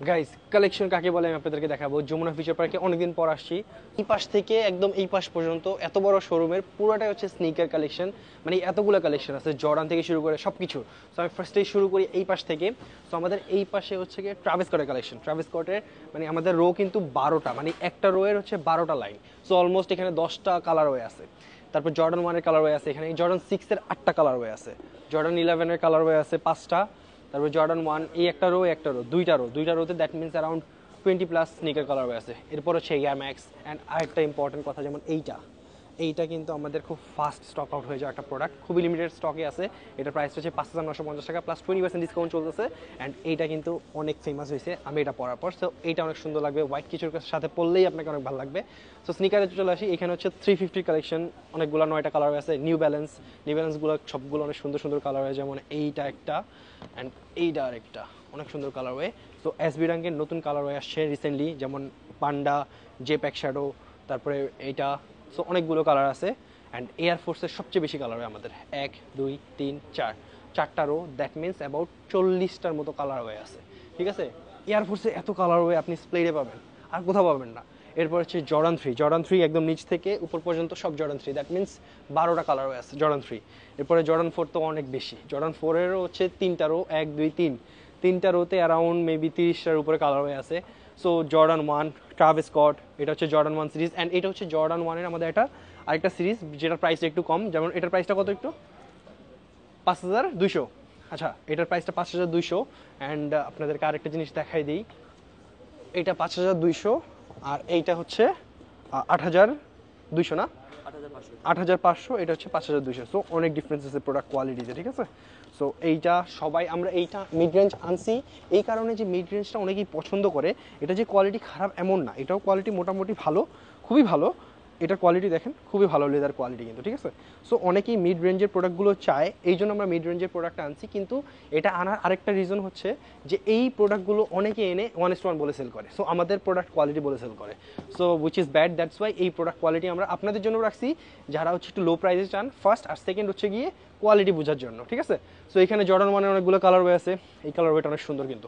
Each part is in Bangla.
গাইস কালেকশন কাকে বলে আমি আপনাদেরকে দেখাবো। যমুনা ফিউচার পার্কে অনেকদিন পর আসছি। এই পাশ থেকে একদম এই পাশ পর্যন্ত এত বড় শোরুমের পুরোটাই হচ্ছে স্নিকার কালেকশন, মানে এতগুলো কালেকশন আছে জর্ডান থেকে শুরু করে সব কিছু। সো আমি ফার্স্টেই শুরু করি এই পাশ থেকে। সো আমাদের এই পাশে হচ্ছে গিয়ে ট্রাভিস স্কটের কালেকশন। ট্রাভিস স্কটের মানে আমাদের রো কিন্তু 12টা, মানে একটা রোয়ের হচ্ছে 12টা লাইন। সো অলমোস্ট এখানে 10টা কালার ওয়ে আছে। তারপর জর্ডান 1-এর কালার ওয়ে আছে, এখানে জর্ডান 6-এর 8টা কালার ওয়ে আছে, জর্ডান 11-এর কালার ওয়ে আছে 5টা। তারপর জর্ডান 1 এই একটা রো একটা রো দুইটা রোতে that means around 20+ sneaker colour আছে। এরপর হচ্ছে এয়ার ম্যাক্স অ্যান্ড আরেকটা ইম্পর্টেন্ট কথা, যেমন এইটা কিন্তু আমাদের খুব ফাস্ট স্টক আউট হয়ে যাওয়া একটা প্রোডাক্ট, খুবই লিমিটেড স্টকে আছে। এটার প্রাইস হচ্ছে 5,950 টাকা প্লাস 20% ডিসকাউন্ট চলতেছে। অ্যান্ড এইটা কিন্তু অনেক ফেমাস হয়েছে আমি এটা পরার পর। সো এইটা অনেক সুন্দর লাগবে, হোয়াইট কিছুর সাথে পরলেই আপনাকে অনেক ভালো লাগবে। সো স্নিকারে চলে আসি, এখানে হচ্ছে 350 কালেকশন, অনেকগুলো 9টা কালার আছে। নিউ ব্যালেন্সগুলো সবগুলো অনেক সুন্দর সুন্দর কালার হয়, যেমন এইটা একটা অ্যান্ড এইটা আরেকটা অনেক সুন্দর কালার ওয়ে। সো এসবি র্যাঙ্কের নতুন কালার ওয়ে আসছে রিসেন্টলি, যেমন পান্ডা, জেপ্যাক শ্যাডো, তারপরে এইটা। সো অনেকগুলো কালার আছে। অ্যান্ড এয়ারফোর্সের সবচেয়ে বেশি কালার হয় আমাদের 1 2 3 4, 4টা রো, দ্যাট মিনস অ্যাবাউট 40টার মতো কালার ওয়ে আছে। ঠিক আছে, এয়ারফোর্সে এত কালার ওয়ে আপনি স্প্লেডে পাবেন, আর কোথাও পাবেন না। এরপর হচ্ছে জর্ডান 3 একদম নিচ থেকে উপর পর্যন্ত সব জর্ডান 3, দ্যাট মিনস 12টা কালার ওয়ে আছে জর্ডান 3। এরপরে জর্ডান 4 তো অনেক বেশি, জর্ডান 4-এরও হচ্ছে 3টা রো, 1 2 3, 3টা রোতে অ্যারাউন্ড মেবি 30টার উপরে কালার ওয়ে আছে। সো জর্ডান 1, ট্রাভিস স্কট, এটা হচ্ছে জর্ডান 1 সিরিজ। অ্যান্ড এটা হচ্ছে জর্ডান 1-এর আমাদের একটা আরেকটা সিরিজ, যেটার প্রাইসটা একটু কম। যেমন এটার প্রাইসটা কত, একটু 5,200। আচ্ছা, এটার প্রাইসটা 5,200। অ্যান্ড আপনাদেরকে আরেকটা জিনিস দেখাই দিই, এটা 5,200 আর এইটা হচ্ছে 8,200 না, 8,500, এটা হচ্ছে 5,200। সো অনেক ডিফারেন্স আছে প্রোডাক্ট কোয়ালিটিতে, ঠিক আছে। সো এইটা সবাই আমরা এইটা মিড রেঞ্জ আনছি এই কারণে যে মিড রেঞ্জটা অনেকেই পছন্দ করে। এটা যে কোয়ালিটি খারাপ এমন না, এটাও কোয়ালিটি মোটামুটি ভালো, খুবই ভালো। এটার কোয়ালিটি দেখেন, খুবই ভালো লেদার কোয়ালিটি কিন্তু, ঠিক আছে। সো অনেকেই মিড রেঞ্জের প্রোডাক্টগুলো চায়, এই জন্য আমরা মিড রেঞ্জের প্রোডাক্ট আনছি। কিন্তু এটা আনার আরেকটা রিজন হচ্ছে যে এই প্রোডাক্টগুলো অনেকে এনে 1:1 বলে সেল করে, সো আমাদের প্রোডাক্ট কোয়ালিটি বলে সেল করে। So which is bad, that's why এই প্রোডাক্ট কোয়ালিটি আমরা আপনাদের জন্য রাখছি, যারা হচ্ছে একটু লো প্রাইসে চান ফার্স্ট, আর সেকেন্ড হচ্ছে গিয়ে কোয়ালিটি বোঝার জন্য, ঠিক আছে। সো এখানে জর্ডান 1-এর অনেকগুলো কালার ওয়ে আছে। এই কালার ওয়েটা অনেক সুন্দর, কিন্তু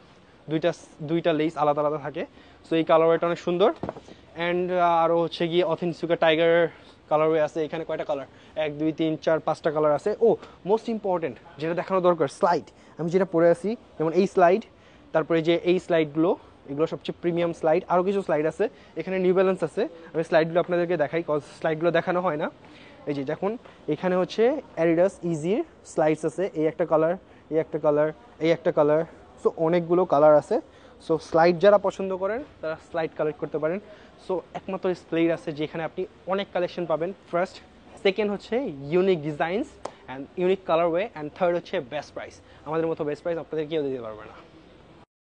দুইটা লেস আলাদা আলাদা থাকে। সো এই কালার ওয়েটা অনেক সুন্দর। অ্যান্ড আরও হচ্ছে গিয়ে অথেন্টিকা টাইগার কালারওয়ে আছে। এখানে কয়টা কালার, 1 2 3 4 5টা কালার আছে। ও মোস্ট ইম্পর্টেন্ট যেটা দেখানো দরকার, স্লাইড। আমি যেটা পরে আছি, যেমন এই স্লাইড, তারপরে যে এই স্লাইডগুলো, এগুলো সবচেয়ে প্রিমিয়াম স্লাইড। আরও কিছু স্লাইড আছে, এখানে নিউ ব্যালেন্স আছে। আমি স্লাইডগুলো আপনাদেরকে দেখাই, কজ স্লাইডগুলো দেখানো হয় না। এই যে দেখুন, এখানে হচ্ছে অ্যাডিডাস ইজির স্লাইডস আছে, এই একটা কালার, এই একটা কালার, এই একটা কালার। সো অনেকগুলো কালার আছে। সো স্লাইড যারা পছন্দ করেন তারা স্লাইড কালেক্ট করতে পারেন। সো একমাত্র স্প্লেড আছে যেখানে আপনি অনেক কালেকশন পাবেন, ফার্স্ট। সেকেন্ড হচ্ছে unique designs and unique colourway, and third হচ্ছে বেস্ট প্রাইস। আমাদের মতো বেস্ট প্রাইস আপনাদের কেউ দিতে পারবে না।